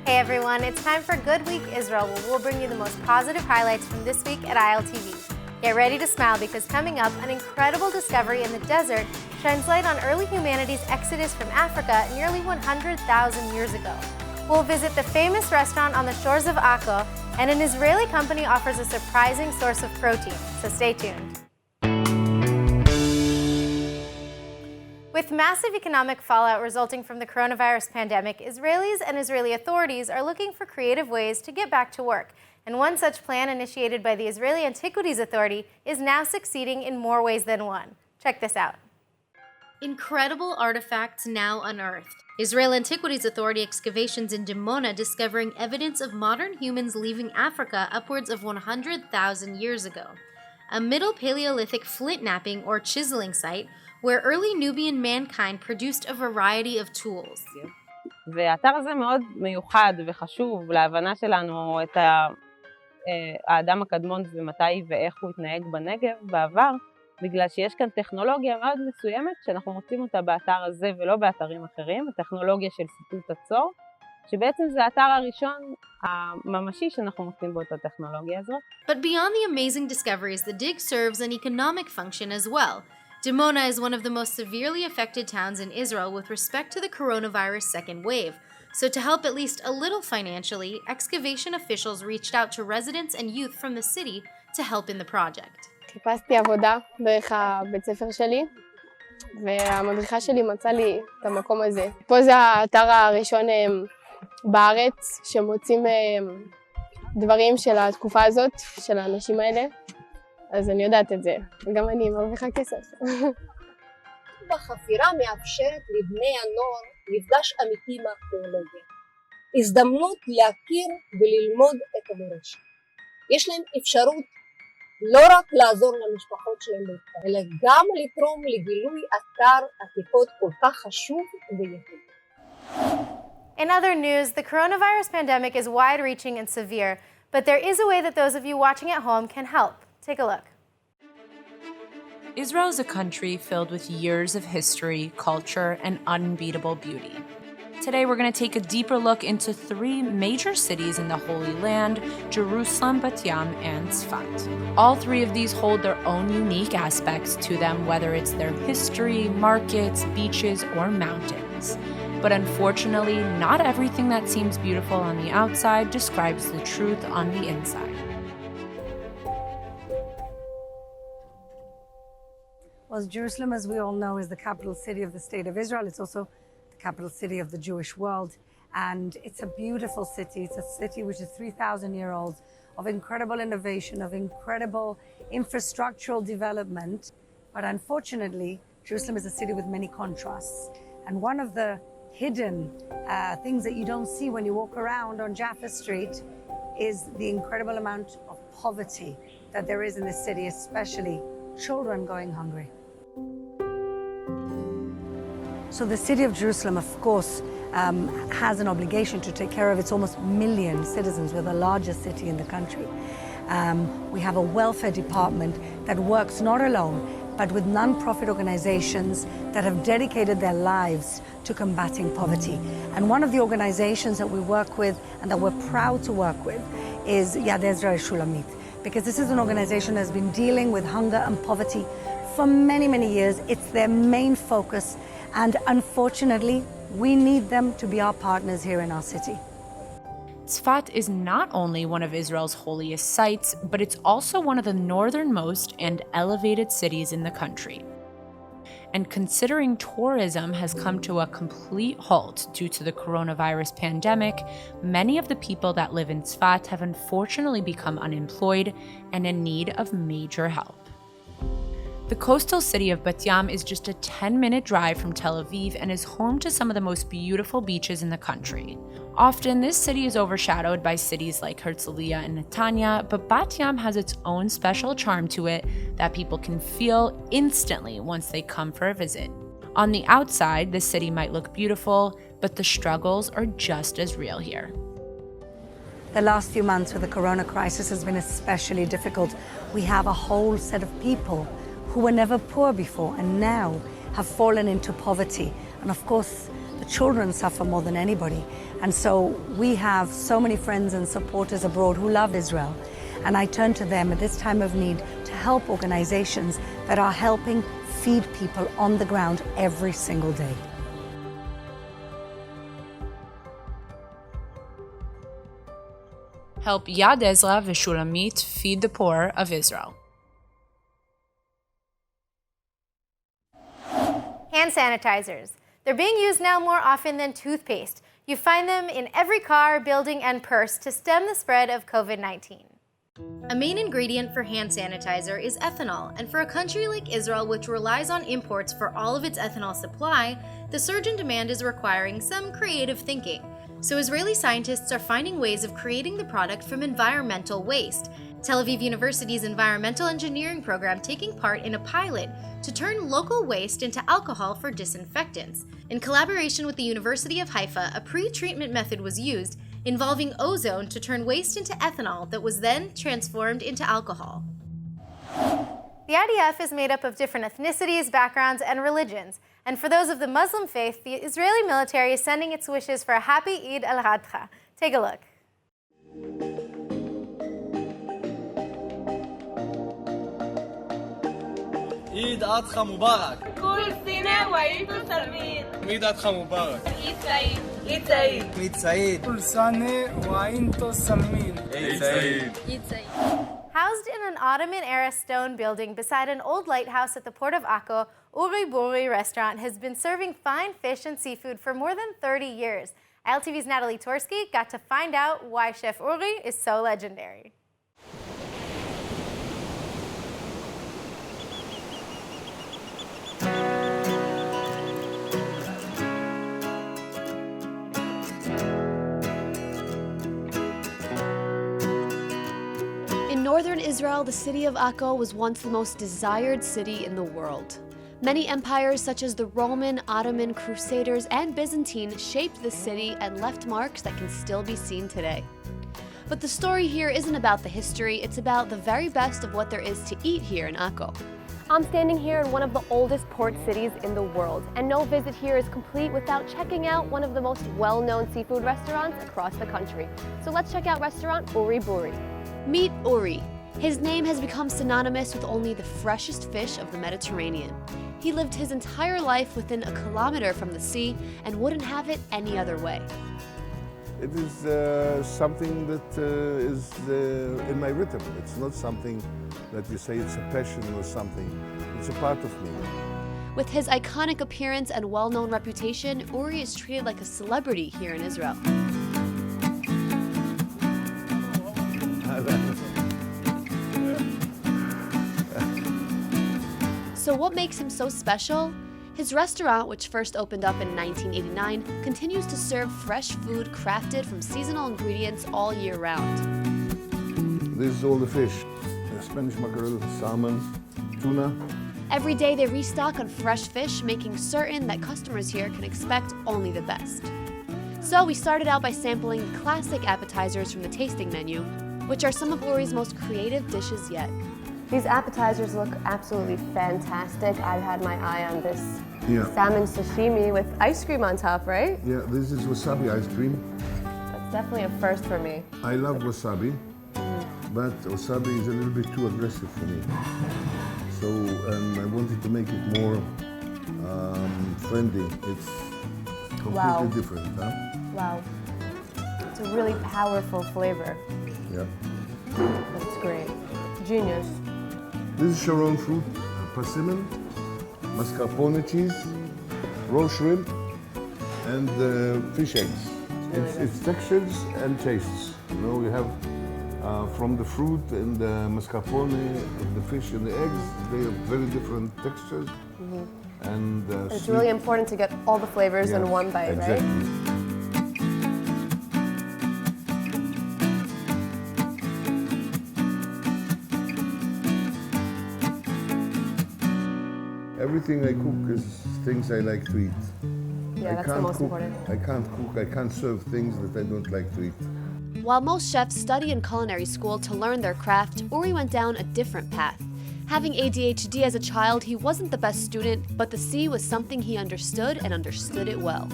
Hey everyone, it's time for Good Week Israel, where we'll bring you the most positive highlights from this week at ILTV. Get ready to smile because coming up, an incredible discovery in the desert shines light on early humanity's exodus from Africa nearly 100,000 years ago. We'll visit the famous restaurant on the shores of Akko, and an Israeli company offers a surprising source of protein, so stay tuned. With massive economic fallout resulting from the coronavirus pandemic, Israelis and Israeli authorities are looking for creative ways to get back to work. And one such plan, initiated by the Israeli Antiquities Authority, is now succeeding in more ways than one. Check this out. Incredible artifacts now unearthed. Israel Antiquities Authority excavations in Dimona discovering evidence of modern humans leaving Africa upwards of 100,000 years ago. A Middle Paleolithic flint knapping or chiseling site where early Nubian mankind produced a variety of tools. והאתר הזה מאוד מיוחד וחשוב להבנה שלנו את האדם הקדמון ומתי ואיך הוא התנהג בנגב בעבר, בגלל שיש כאן טכנולוגיה מאוד מסוימת שאנחנו מוצאים אותה באתר הזה ולא באתרים אחרים, הטכנולוגיה של סיטוט הצור, שבעצם זה האתר הראשון הממשי שאנחנו מוצאים בו את הטכנולוגיה הזאת. But beyond the amazing discoveries, the dig serves an economic function as well. Dimona is one of the most severely affected towns in Israel with respect to the coronavirus second wave. So to help at least a little financially, excavation officials reached out to residents and youth from the city to help in the project. חיפשתי עבודה דרך הבית ספר שלי, והמדריכה שלי מצאה לי את המקום הזה. פה זה האתר הראשון בארץ שמוצאים דברים של התקופה הזאת, של האנשים האלה. אז אני יודעת את זה, וגם אני מרוויחה כסף. בחפירה מאפשרת לבני הנוער מפגש אמיתי עם הארכיאולוגיה. הזדמנות להכיר וללמוד את המורשת. יש להם אפשרות לא רק לעזור למשפחות שלהם, אלא גם לתרום לגילוי אתר עתיקות כל כך חשוב וייחודי. In other news, the coronavirus pandemic is wide-reaching and severe, but there is a way that those of you watching at home can help. Take a look. Israel is a country filled with years of history, culture, and unbeatable beauty. Today, we're going to take a deeper look into three major cities in the Holy Land: Jerusalem, Bat Yam, and Tzfat. All three of these hold their own unique aspects to them, whether it's their history, markets, beaches, or mountains. But unfortunately, not everything that seems beautiful on the outside describes the truth on the inside. Well, Jerusalem, as we all know, is the capital city of the State of Israel. It's also the capital city of the Jewish world. And it's a beautiful city. It's a city which is 3,000-year-old, of incredible innovation, of incredible infrastructural development. But unfortunately, Jerusalem is a city with many contrasts. And one of the hidden things that you don't see when you walk around on Jaffa Street is the incredible amount of poverty that there is in this city, especially children going hungry. So the city of Jerusalem, of course, has an obligation to take care of its almost million citizens. We're the largest city in the country. We have a welfare department that works not alone, but with non-profit organizations that have dedicated their lives to combating poverty. And one of the organizations that we work with and that we're proud to work with is Yad Ezra Shulamit, because this is an organization that has been dealing with hunger and poverty for many, many years. It's their main focus, and unfortunately, we need them to be our partners here in our city. Tzfat is not only one of Israel's holiest sites, but it's also one of the northernmost and elevated cities in the country. And considering tourism has come to a complete halt due to the coronavirus pandemic, many of the people that live in Tzfat have unfortunately become unemployed and in need of major help. The coastal city of Bat Yam is just a 10-minute drive from Tel Aviv and is home to some of the most beautiful beaches in the country. Often, this city is overshadowed by cities like Herzliya and Netanya, but Bat Yam has its own special charm to it that people can feel instantly once they come for a visit. On the outside, the city might look beautiful, but the struggles are just as real here. The last few months with the corona crisis has been especially difficult. We have a whole set of people who were never poor before and now have fallen into poverty. And of course, the the children suffer more than anybody. And so we have so many friends and supporters abroad who love Israel. And I turn to them at this time of need to help organizations that are helping feed people on the ground every single day. Help Yad Ezra v'Shulamit feed the poor of Israel. Hand sanitizers. They're being used now more often than toothpaste. You find them in every car, building, and purse to stem the spread of COVID-19. A main ingredient for hand sanitizer is ethanol, and for a country like Israel, which relies on imports for all of its ethanol supply, the surge in demand is requiring some creative thinking. So Israeli scientists are finding ways of creating the product from environmental waste. Tel Aviv University's environmental engineering program taking part in a pilot to turn local waste into alcohol for disinfectants. In collaboration with the University of Haifa, a pre-treatment method was used involving ozone to turn waste into ethanol that was then transformed into alcohol. The IDF is made up of different ethnicities, backgrounds, and religions. And for those of the Muslim faith, the Israeli military is sending its wishes for a happy Eid al-Adha. Take a look. عيد أضحى مبارك. كل سنة وعيد سعيد. عيد أضحى مبارك. عيد سعيد. عيد سعيد. عيد سعيد. كل سنة وعيد سعيد. عيد سعيد. عيد سعيد. Housed in an Ottoman-era stone building beside an old lighthouse at the port of Akko, Uri restaurant has been serving fine fish and seafood for more than 30 years. ILTV's Natalie Torsky got to find out why Chef Uri is so legendary. In northern Israel, the city of Akko was once the most desired city in the world. Many empires such as the Roman, Ottoman, Crusaders, and Byzantine shaped the city and left marks that can still be seen today. But the story here isn't about the history, it's about the very best of what there is to eat here in Akko. I'm standing here in one of the oldest port cities in the world, and no visit here is complete without checking out one of the most well-known seafood restaurants across the country. So let's check out restaurant Uri Buri. Meet Uri. His name has become synonymous with only the freshest fish of the Mediterranean. He lived his entire life within a kilometer from the sea and wouldn't have it any other way. It is something that is in my rhythm. It's not something that you say it's a passion or something. It's a part of me. With his iconic appearance and well-known reputation, Uri is treated like a celebrity here in Israel. So what makes him so special? His restaurant, which first opened up in 1989, continues to serve fresh food crafted from seasonal ingredients all year round. This is all the fish. Spanish mackerel, salmon, tuna. Every day they restock on fresh fish, making certain that customers here can expect only the best. So we started out by sampling the classic appetizers from the tasting menu, which are some of Uri's most creative dishes yet. These appetizers look absolutely fantastic. I've had my eye on this salmon sashimi with ice cream on top, right? Yeah, this is wasabi ice cream. That's definitely a first for me. I love wasabi, but wasabi is a little bit too aggressive for me. So I wanted to make it more friendly. It's completely different, huh? Wow. It's a really powerful flavor. Yeah. That's great. Genius. This is Sharon fruit, persimmon, mascarpone cheese, raw shrimp, and fish eggs. It's textures and tastes. You know, we have from the fruit and the mascarpone, the fish and the eggs, they have very different textures. And it's really important to get all the flavors in one bite, right? Everything I cook is things I like to eat. Yeah, that's the most important. I can't cook, I can't serve things that I don't like to eat. While most chefs study in culinary school to learn their craft, Uri went down a different path. Having ADHD as a child, he wasn't the best student, but the sea was something he understood and understood it well.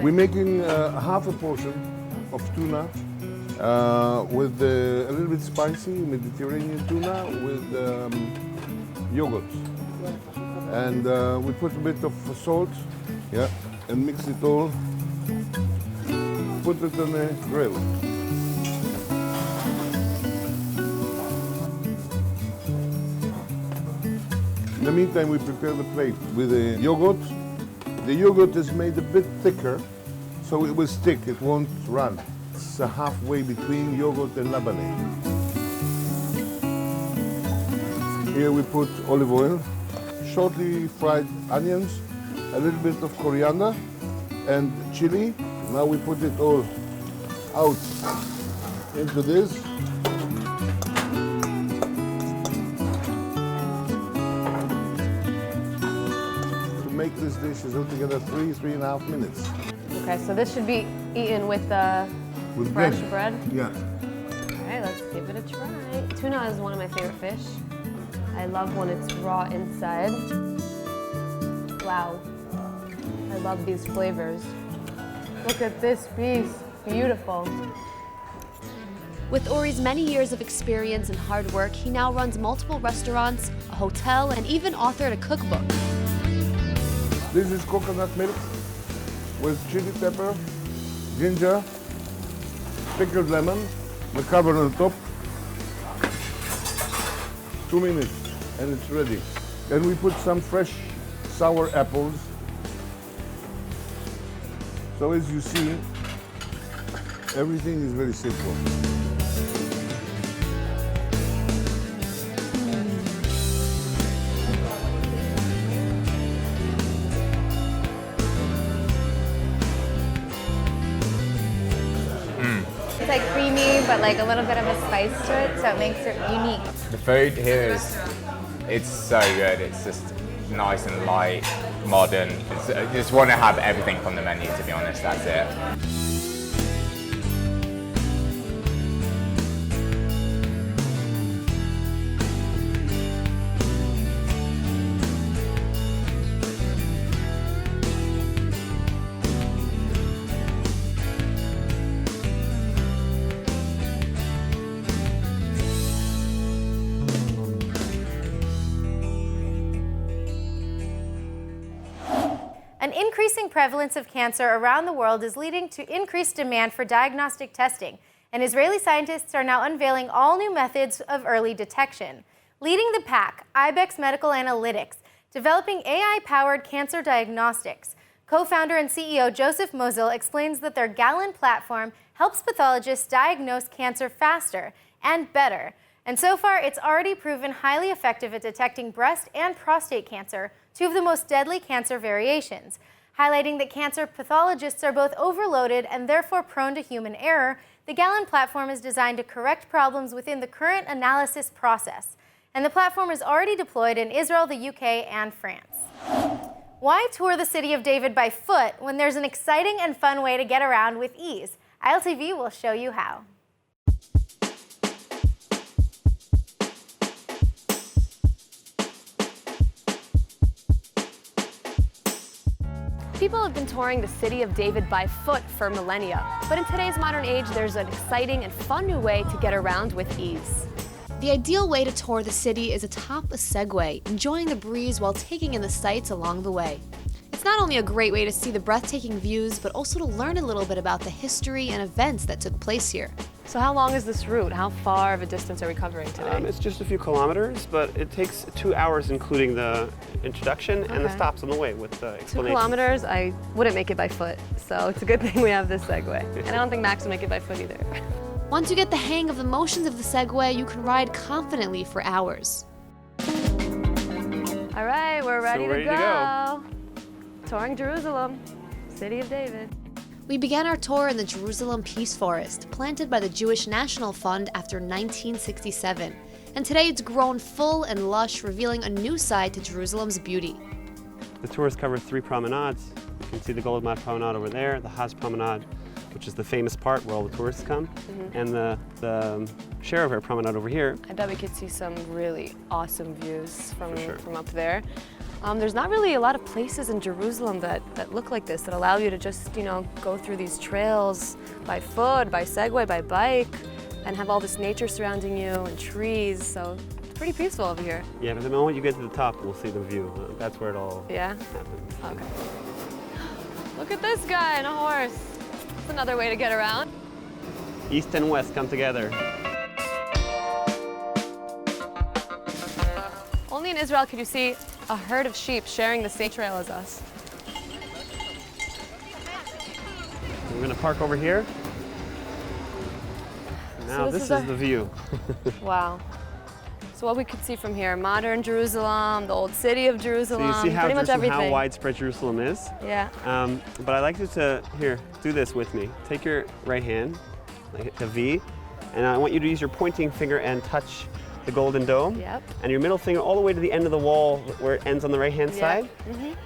We're making half a portion of tuna with a little bit spicy Mediterranean tuna with yogurt. And we put a bit of salt, yeah, and mix it all. Put it on the grill. In the meantime, we prepare the plate with the yogurt. The yogurt is made a bit thicker, so it will stick, it won't run. It's halfway between yogurt and labanate. Here we put olive oil, shortly fried onions, a little bit of coriander and chili. Now we put it all out into this. To make this dish is altogether 3.5 minutes. Okay, so this should be eaten with the fresh bread? Yeah. All right, let's give it a try. Tuna is one of my favorite fish. I love when it's raw inside. Wow, I love these flavors. Look at this piece, beautiful. With Uri's many years of experience and hard work, he now runs multiple restaurants, a hotel, and even authored a cookbook. This is coconut milk with chili pepper, ginger, pickled lemon, the cover on top. 2 minutes and it's ready. And we put some fresh sour apples. So as you see, everything is very simple. It's like creamy, but like a little bit of a spice to it, so it makes it unique. The food here it's so good. It's just nice and light, modern. I just want to have everything from the menu, to be honest, that's it. An increasing prevalence of cancer around the world is leading to increased demand for diagnostic testing, and Israeli scientists are now unveiling all new methods of early detection. Leading the pack, Ibex Medical Analytics, developing AI-powered cancer diagnostics. Co-founder and CEO Joseph Mosel explains that their Gallon platform helps pathologists diagnose cancer faster and better. And so far, it's already proven highly effective at detecting breast and prostate cancer, two of the most deadly cancer variations. Highlighting that cancer pathologists are both overloaded and therefore prone to human error, the Gallon platform is designed to correct problems within the current analysis process. And the platform is already deployed in Israel, the UK, and France. Why tour the city of David by foot when there's an exciting and fun way to get around with ease? ILTV will show you how. People have been touring the city of David by foot for millennia, but in today's modern age, there's an exciting and fun new way to get around with ease. The ideal way to tour the city is atop a Segway, enjoying the breeze while taking in the sights along the way. It's not only a great way to see the breathtaking views, but also to learn a little bit about the history and events that took place here. So how long is this route? How far of a distance are we covering today? It's just a few kilometers, but it takes 2 hours, including the introduction and the stops on the way with the explanations. 2 kilometers, I wouldn't make it by foot, so it's a good thing we have this Segway. And I don't think Max would make it by foot either. Once you get the hang of the motions of the Segway, you can ride confidently for hours. All right, we're ready to go. Touring Jerusalem, City of David. We began our tour in the Jerusalem Peace Forest, planted by the Jewish National Fund after 1967. And today it's grown full and lush, revealing a new side to Jerusalem's beauty. The tours cover 3 promenades. You can see the Golden Mile Promenade over there, the Haz Promenade, which is the famous part where all the tourists come, and the Sheraver Promenade over here. I bet we could see some really awesome views from up there. There's not really a lot of places in Jerusalem that look like this, that allow you to just, go through these trails by foot, by Segway, by bike, and have all this nature surrounding you and trees. So it's pretty peaceful over here. Yeah, but the moment you get to the top, we'll see the view. That's where it all happens. Okay. Look at this guy on a horse. That's another way to get around. East and west come together. Only in Israel could you see a herd of sheep sharing the same trail as us. We're going to park over here. Now this is the view. Wow. So what we could see from here, modern Jerusalem, the old city of Jerusalem, so you see how, pretty much everything. how widespread Jerusalem is? Yeah. But I'd like you to, do this with me. Take your right hand, like a V, and I want you to use your pointing finger and touch the golden dome. Yep. And your middle finger all the way to the end of the wall where it ends on the right-hand side.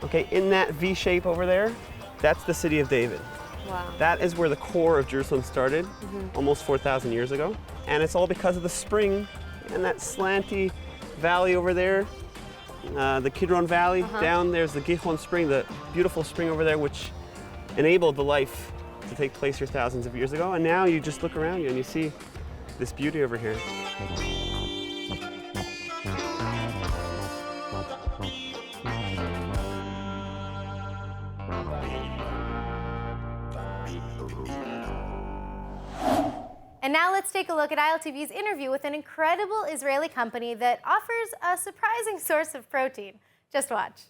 Okay, in that V shape over there, that's the city of David. Wow. That is where the core of Jerusalem started, almost 4,000 years ago. And it's all because of the spring and that slanty valley over there, the Kidron Valley. Down there's the Gihon Spring, the beautiful spring over there, which enabled the life to take place here thousands of years ago. And now you just look around you and you see this beauty over here. And now let's take a look at ILTV's interview with an incredible Israeli company that offers a surprising source of protein. Just watch.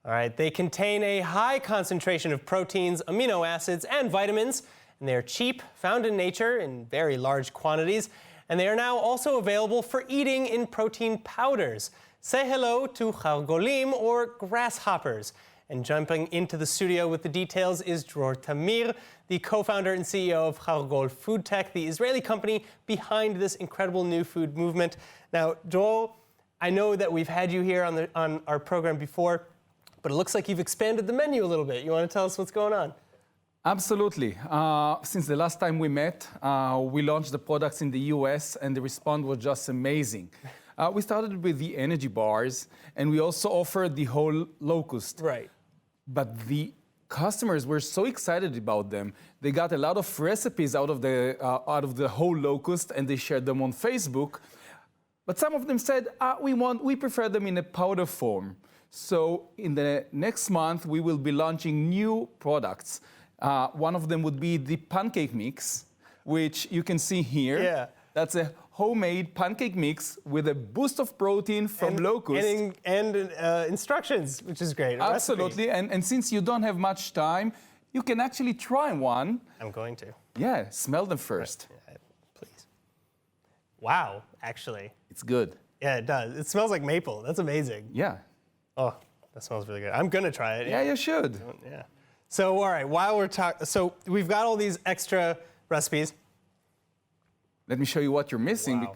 All right, they contain a high concentration of proteins, amino acids, and vitamins, and they are cheap, found in nature in very large quantities, and they are now also available for eating in protein powders. Say hello to chargolim, or grasshoppers. And jumping into the studio with the details is Dror Tamir, the co-founder and CEO of Chargol Food Tech, the Israeli company behind this incredible new food movement. Now, Dror, I know that we've had you here on our program before, but it looks like you've expanded the menu a little bit. You want to tell us what's going on? Absolutely. Since the last time we met, we launched the products in the US, and the response was just amazing. We started with the energy bars, and we also offered the whole locust. Right. But the customers were so excited about them. They got a lot of recipes out of the whole locust, and they shared them on Facebook. But some of them said, we prefer them in a powder form. So in the next month, we will be launching new products. One of them would be the pancake mix, which you can see here. Yeah. That's a homemade pancake mix with a boost of protein from locust. And instructions, which is great. Absolutely. And since you don't have much time, you can actually try one. I'm going to. Yeah, smell them first. Yeah, please. Wow, actually. It's good. Yeah, it does. It smells like maple. That's amazing. Yeah. Oh, that smells really good. I'm going to try it. Yeah, you should. Yeah. So, all right, while we're talking, so we've got all these extra recipes. Let me show you what you're missing.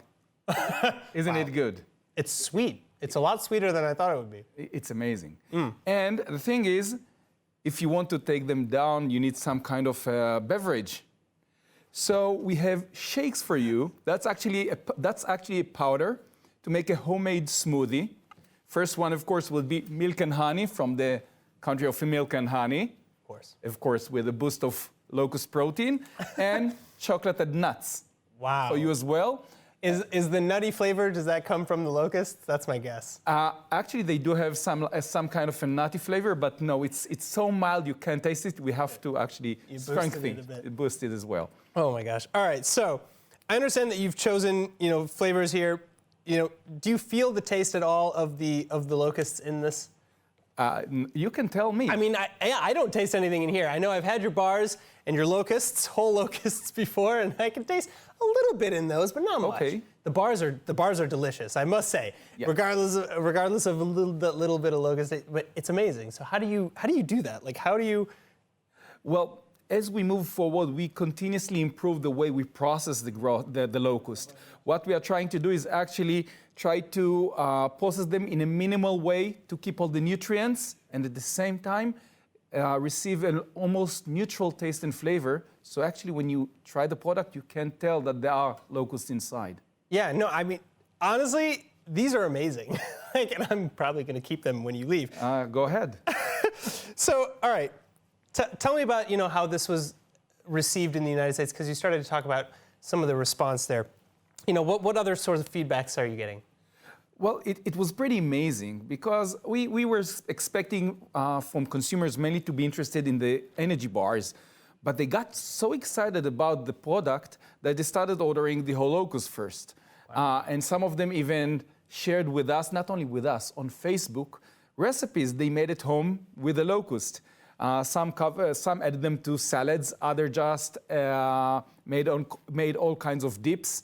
Wow. Isn't it good? It's sweet. It's a lot sweeter than I thought it would be. It's amazing. And the thing is, if you want to take them down, you need some kind of beverage. So we have shakes for you. That's actually a powder to make a homemade smoothie. First one, of course, will be milk and honey from the country of milk and honey. Of course, with a boost of locust protein and chocolate and nuts. Wow. For you as well. Is the nutty flavor, does that come from the locust? That's my guess. Actually, they do have some kind of a nutty flavor, but no, it's so mild you can't taste it. We have to actually strengthen it, boost it as well. Oh my gosh. All right, so I understand that you've chosen, flavors here. Do you feel the taste at all of the locusts in this? You can tell me. I mean, I don't taste anything in here. I know I've had your bars and your locusts, whole locusts before, and I can taste a little bit in those, but not much. Okay. The bars are delicious, I must say. Yeah. Regardless of a little bit of locust, but it's amazing. So how do you do that? Like, how do you? Well, as we move forward, we continuously improve the way we process the locust. What we are trying to do is actually try to process them in a minimal way to keep all the nutrients, and at the same time receive an almost neutral taste and flavor. So actually, when you try the product, you can tell that there are locusts inside. Yeah, no, I mean, honestly, these are amazing. And I'm probably going to keep them when you leave. Go ahead. So, all right, tell me about how this was received in the United States, because you started to talk about some of the response there. What other sorts of feedbacks are you getting? Well, it was pretty amazing because we were expecting from consumers mainly to be interested in the energy bars, but they got so excited about the product that they started ordering the Holocust first. Wow. And some of them even shared with us, not only with us, on Facebook, recipes they made at home with the locust. Some added them to salads, others just made all kinds of dips.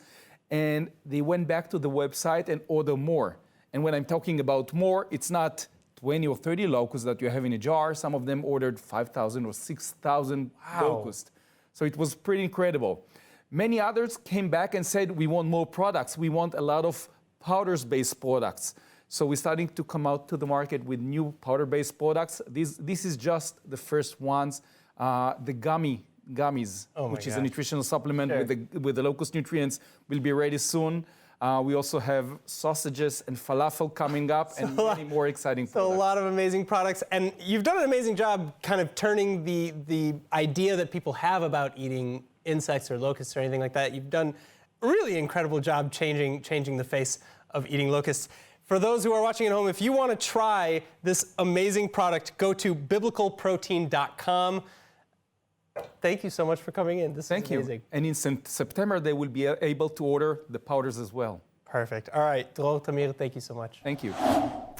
And they went back to the website and ordered more. And when I'm talking about more, it's not 20 or 30 locusts that you have in a jar. Some of them ordered 5,000 or 6,000 locusts. So it was pretty incredible. Many others came back and said, we want more products. We want a lot of powders-based products. So we're starting to come out to the market with new powder-based products. This is just the first ones. The gummies, which is a nutritional supplement with the locust nutrients, will be ready soon. We also have sausages and falafel coming up, and many more exciting products. So a lot of amazing products, and you've done an amazing job kind of turning the idea that people have about eating insects or locusts or anything like that. You've done a really incredible job changing the face of eating locusts. For those who are watching at home, if you want to try this amazing product, go to biblicalprotein.com. Thank you so much for coming in. This is amazing. Thank you. And in September, they will be able to order the powders as well. Perfect. All right, Dror, Tamir, thank you so much. Thank you.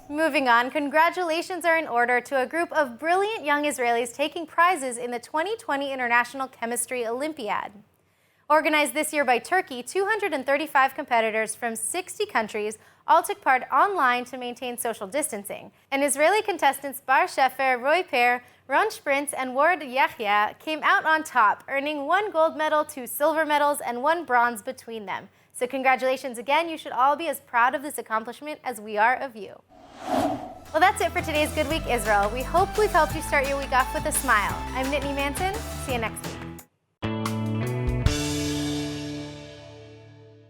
Moving on, congratulations are in order to a group of brilliant young Israelis taking prizes in the 2020 International Chemistry Olympiad. Organized this year by Turkey, 235 competitors from 60 countries all took part online to maintain social distancing. And Israeli contestants Bar Shefer, Roy Per, Ron Sprintz, and Ward Yahya came out on top, earning 1 gold medal, 2 silver medals, and 1 bronze between them. So congratulations again. You should all be as proud of this accomplishment as we are of you. Well, that's it for today's Good Week Israel. We hope we've helped you start your week off with a smile. I'm Nittany Manson. See you next week.